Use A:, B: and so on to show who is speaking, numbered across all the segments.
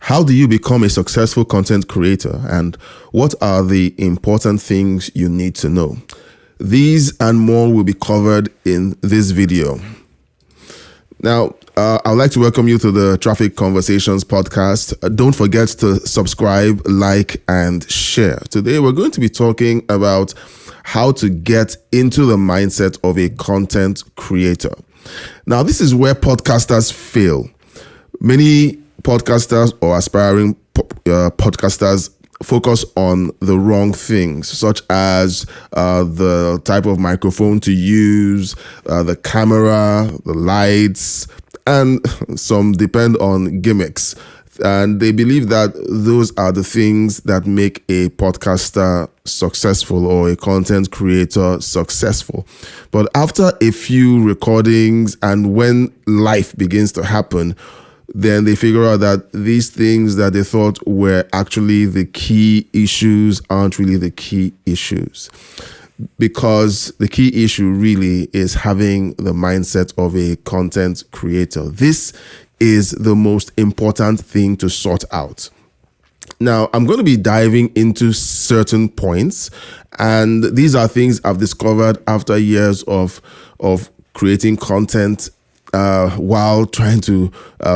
A: How do you become a successful content creator, and what are the important things you need to know? These and more will be covered in this video. Now, I'd like to welcome you to the Traffic Conversations podcast. Don't forget to subscribe, like, and share. Today, we're going to be talking about how to get into the mindset of a content creator. Now, this is where podcasters fail. Many podcasters or aspiring podcasters focus on the wrong things, such as the type of microphone to use, the camera, the lights, and some depend on gimmicks. And they believe that those are the things that make a podcaster successful or a content creator successful. But after a few recordings and when life begins to happen, then they figure out that these things that they thought were actually the key issues aren't really the key issues. Because the key issue really is having the mindset of a content creator. This is the most important thing to sort out. Now, I'm going to be diving into certain points, and these are things I've discovered after years of creating content while trying to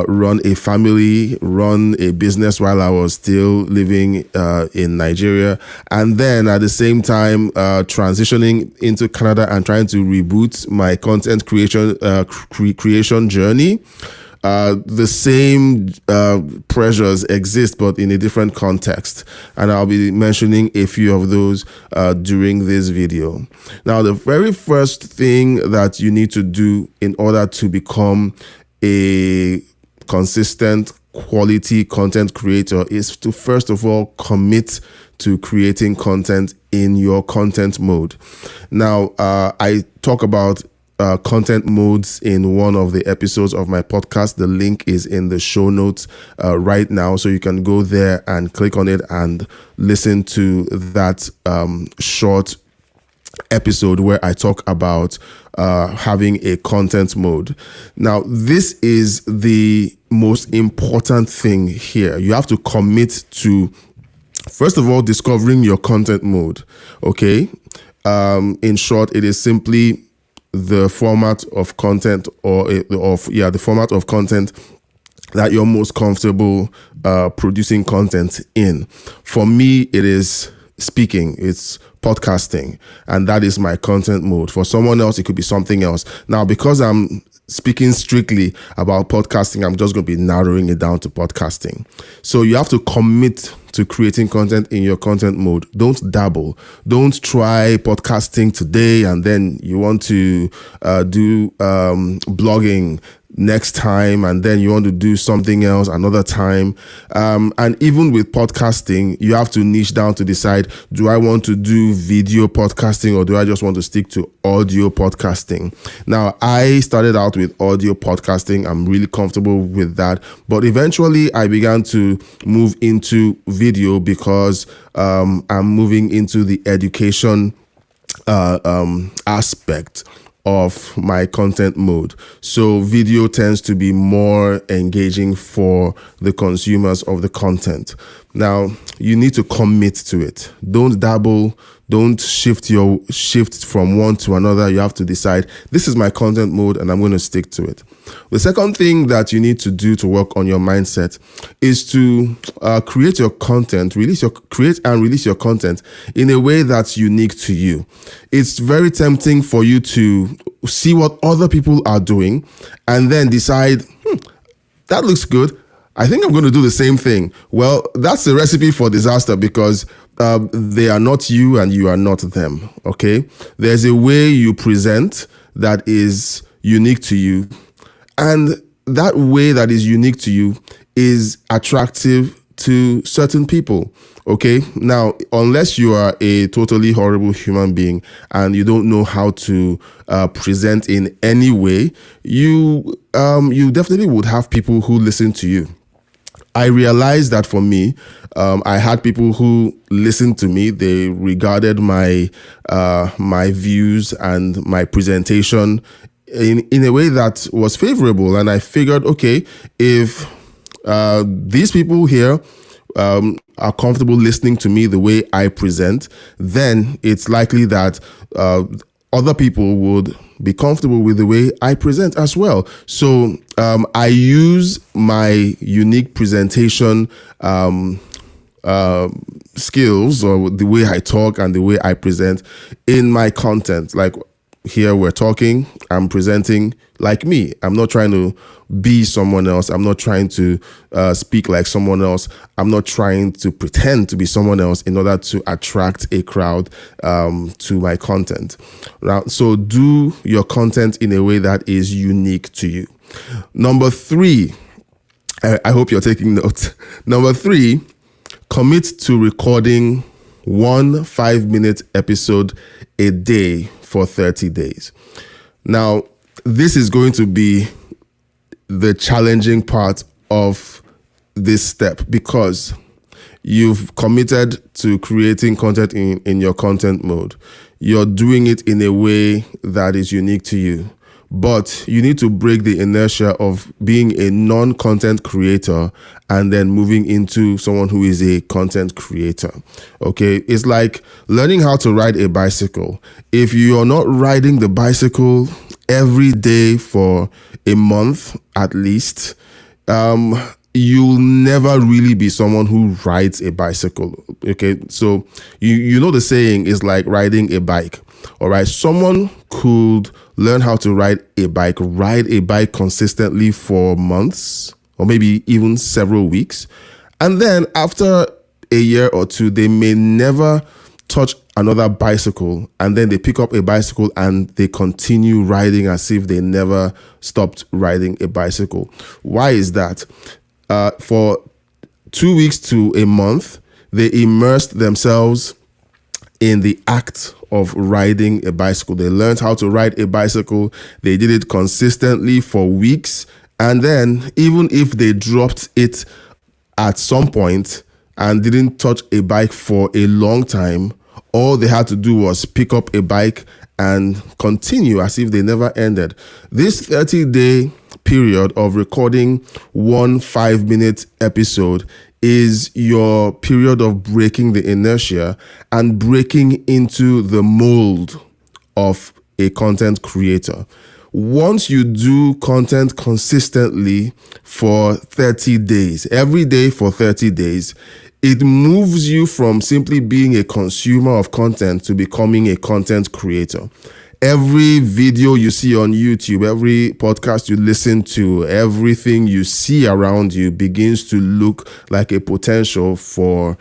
A: run a family, run a business while I was still living in Nigeria, and then at the same time transitioning into Canada and trying to reboot my content creation journey. The same pressures exist, but in a different context. And I'll be mentioning a few of those during this video. Now, the very first thing that you need to do in order to become a consistent quality content creator is to, first of all, commit to creating content in your content mode. Now, I talk about content modes in one of the episodes of my podcast. The link is in the show notes right now, so you can go there and click on it and listen to that short episode where I talk about having a content mode. Now, this is the most important thing here. You have to commit to, first of all, discovering your content mode. Okay. In short, it is simply the format of content the format of content that you're most comfortable producing content in. For me, it is speaking, it's podcasting, and that is my content mode. For someone else, it could be something else. Now, because I'm speaking strictly about podcasting, I'm just going to be narrowing it down to podcasting. So you have to commit to creating content in your content mode. Don't dabble. Don't try podcasting today and then you want to do blogging next time, and then you want to do something else another time. And even with podcasting, you have to niche down to decide, do I want to do video podcasting or do I just want to stick to audio podcasting? Now, I started out with audio podcasting. I'm really comfortable with that. But eventually I began to move into video because I'm moving into the education aspect of my content mode. So video tends to be more engaging for the consumers of the content. Now, you need to commit to it. Don't dabble. Don't shift from one to another. You have to decide, this is my content mode and I'm going to stick to it. The second thing that you need to do to work on your mindset is to create your content, create and release your content in a way that's unique to you. It's very tempting for you to see what other people are doing and then decide, that looks good. I think I'm going to do the same thing. Well, that's a recipe for disaster because they are not you and you are not them, okay? There's a way you present that is unique to you, and that way that is unique to you is attractive to certain people, okay? Now, unless you are a totally horrible human being and you don't know how to present in any way, you definitely would have people who listen to you. I realized that for me, I had people who listened to me. They regarded my views and my presentation in a way that was favorable. And I figured, okay, if these people here are comfortable listening to me the way I present, then it's likely that other people would be comfortable with the way I present as well. So I use my unique presentation skills, or the way I talk and the way I present in my content. Like here we're talking, I'm presenting like me. I'm not trying to be someone else. I'm not trying to speak like someone else. I'm not trying to pretend to be someone else in order to attract a crowd to my content. So do your content in a way that is unique to you. Number 3, I hope you're taking notes. Number 3, commit to recording 1 5-minute episode a day for 30 days. Now, this is going to be the challenging part of this step, because you've committed to creating content in your content mode. You're doing it in a way that is unique to you. But you need to break the inertia of being a non-content creator and then moving into someone who is a content creator. Okay, it's like learning how to ride a bicycle. If you're not riding the bicycle every day for a month at least, you'll never really be someone who rides a bicycle. Okay, so you know the saying is like riding a bike. All right, someone could learn how to ride a bike consistently for months or maybe even several weeks. And then after a year or two, they may never touch another bicycle, and then they pick up a bicycle and they continue riding as if they never stopped riding a bicycle. Why is that? For 2 weeks to a month, they immersed themselves in the act of riding a bicycle. They learned how to ride a bicycle. They did it consistently for weeks. And then even if they dropped it at some point and didn't touch a bike for a long time, all they had to do was pick up a bike and continue as if they never ended. This 30-day period of recording 1 5-minute episode is your period of breaking the inertia and breaking into the mold of a content creator. Once you do content consistently for 30 days, every day for 30 days, it moves you from simply being a consumer of content to becoming a content creator. Every video you see on YouTube, every podcast you listen to, everything you see around you begins to look like a potential for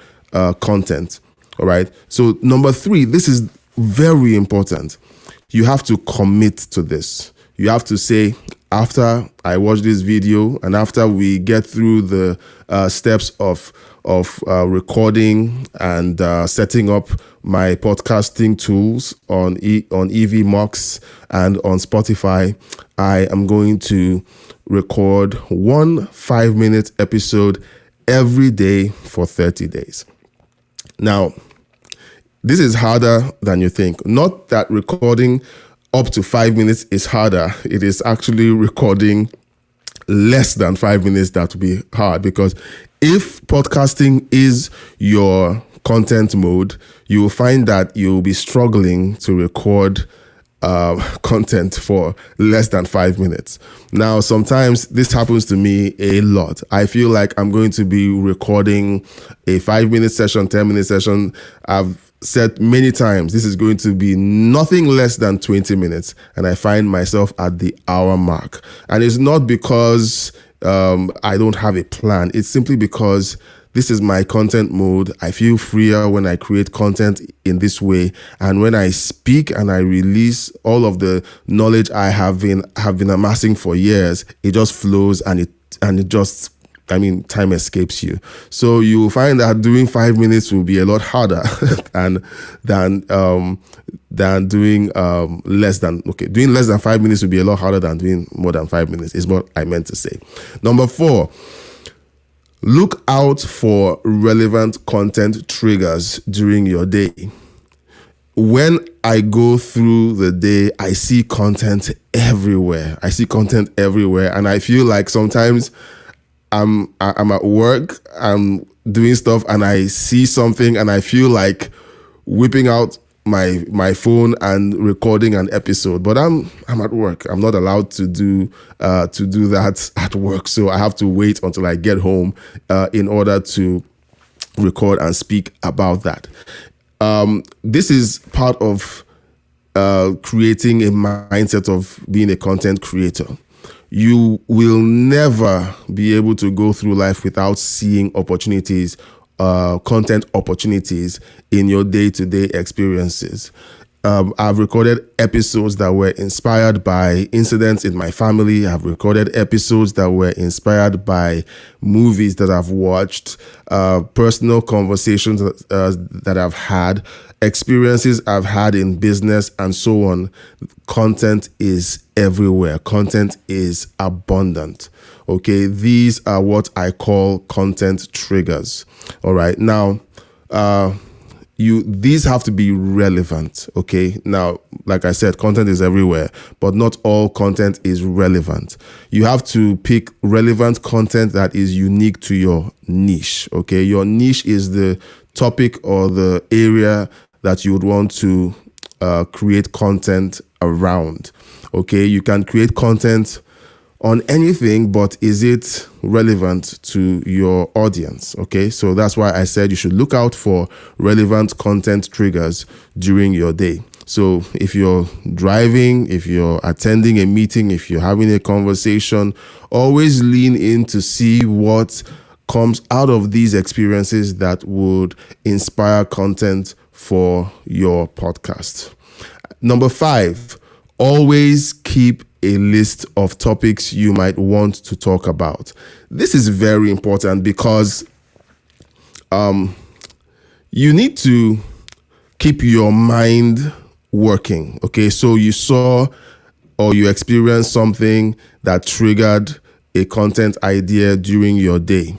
A: content. All right. So number 3, this is very important. You have to commit to this. You have to say, after I watch this video and after we get through the steps of recording and setting up my podcasting tools on EVMox and on Spotify, I am going to record 1 5-minute episode every day for 30 days. Now, this is harder than you think. Not that recording up to 5 minutes is harder. It is actually recording less than 5 minutes that will be hard, because if podcasting is your content mode, you will find that you'll be struggling to record content for less than 5 minutes. Now, sometimes this happens to me a lot. I feel like I'm going to be recording a 5-minute session, 10-minute session. I've said many times this is going to be nothing less than 20 minutes, and I find myself at the hour mark. And it's not because I don't have a plan. It's simply because this is my content mode. I feel freer when I create content in this way. And when I speak and I release all of the knowledge I have been amassing for years, it just flows and it just, time escapes you. So you will find that doing 5 minutes will be a lot harder than doing doing less than 5 minutes will be a lot harder than doing more than 5 minutes, is what I meant to say. Number 4, look out for relevant content triggers during your day. When I go through the day, I see content everywhere. And I feel like sometimes I'm at work, I'm doing stuff, and I see something, and I feel like whipping out my phone and recording an episode, but I'm at work. I'm not allowed to do that at work, so I have to wait until I get home in order to record and speak about that. This is part of creating a mindset of being a content creator. You will never be able to go through life without seeing opportunities, content opportunities in your day-to-day experiences. I've recorded episodes that were inspired by incidents in my family. I've recorded episodes that were inspired by movies that I've watched, personal conversations that I've had, experiences I've had in business, and so on. Content is everywhere. Content is abundant. Okay, these are what I call content triggers. All right, now, these have to be relevant. Okay, now, like I said, content is everywhere, but not all content is relevant. You have to pick relevant content that is unique to your niche. Okay, your niche is the topic or the area that you would want to create content around. Okay, you can create content on anything, but is it relevant to your audience? Okay, so that's why I said you should look out for relevant content triggers during your day. So if you're driving, if you're attending a meeting, if you're having a conversation, always lean in to see what comes out of these experiences that would inspire content for your podcast. Number 5, always keep a list of topics you might want to talk about. This is very important because you need to keep your mind working. Okay, so you saw or you experienced something that triggered a content idea during your day.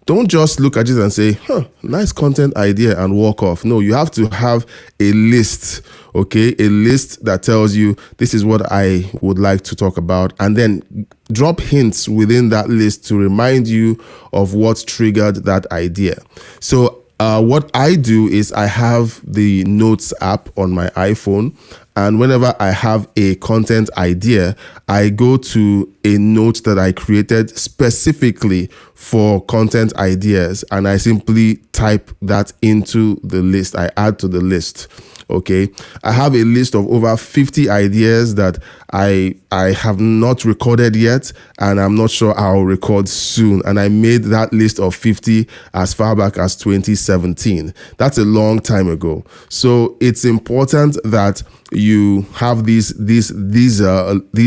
A: Don't just look at it and say, nice content idea, and walk off. No, you have to have a list, okay? A list that tells you this is what I would like to talk about, and then drop hints within that list to remind you of what triggered that idea. So what I do is I have the Notes app on my iPhone, and whenever I have a content idea, I go to a note that I created specifically for content ideas, and I simply type that into the list. I add to the list. Okay, I have a list of over 50 ideas that I have not recorded yet, and I'm not sure I'll record soon. And I made that list of 50 as far back as 2017. That's a long time ago. So it's important that you have these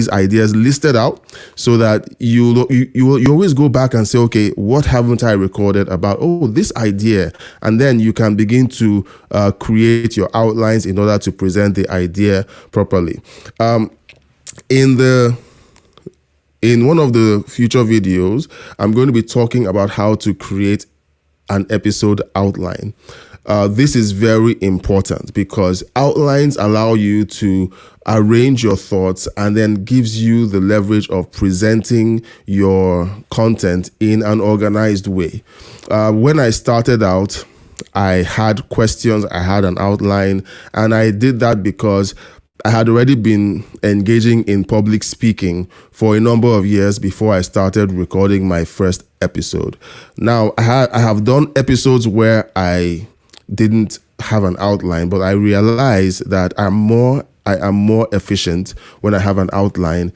A: ideas listed out, so that you always go back and say, okay, what haven't I recorded about? Oh, this idea, and then you can begin to create your outlines in order to present the idea properly. In one of the future videos, I'm going to be talking about how to create an episode outline. This is very important because outlines allow you to arrange your thoughts and then gives you the leverage of presenting your content in an organized way. When I started out, I had questions, I had an outline, and I did that because I had already been engaging in public speaking for a number of years before I started recording my first episode. Now, I have done episodes where I didn't have an outline, but I realized that I am more efficient when I have an outline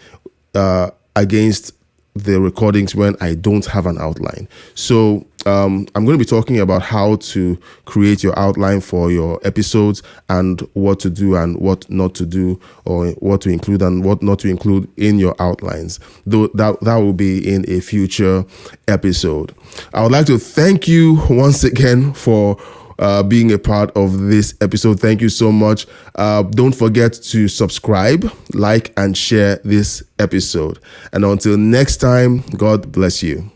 A: against the recordings when I don't have an outline. So I'm going to be talking about how to create your outline for your episodes and what to do and what not to do, or what to include and what not to include in your outlines. Though that will be in a future episode. I would like to thank you once again for being a part of this episode. Thank you so much. Don't forget to subscribe, like, and share this episode. And until next time, God bless you.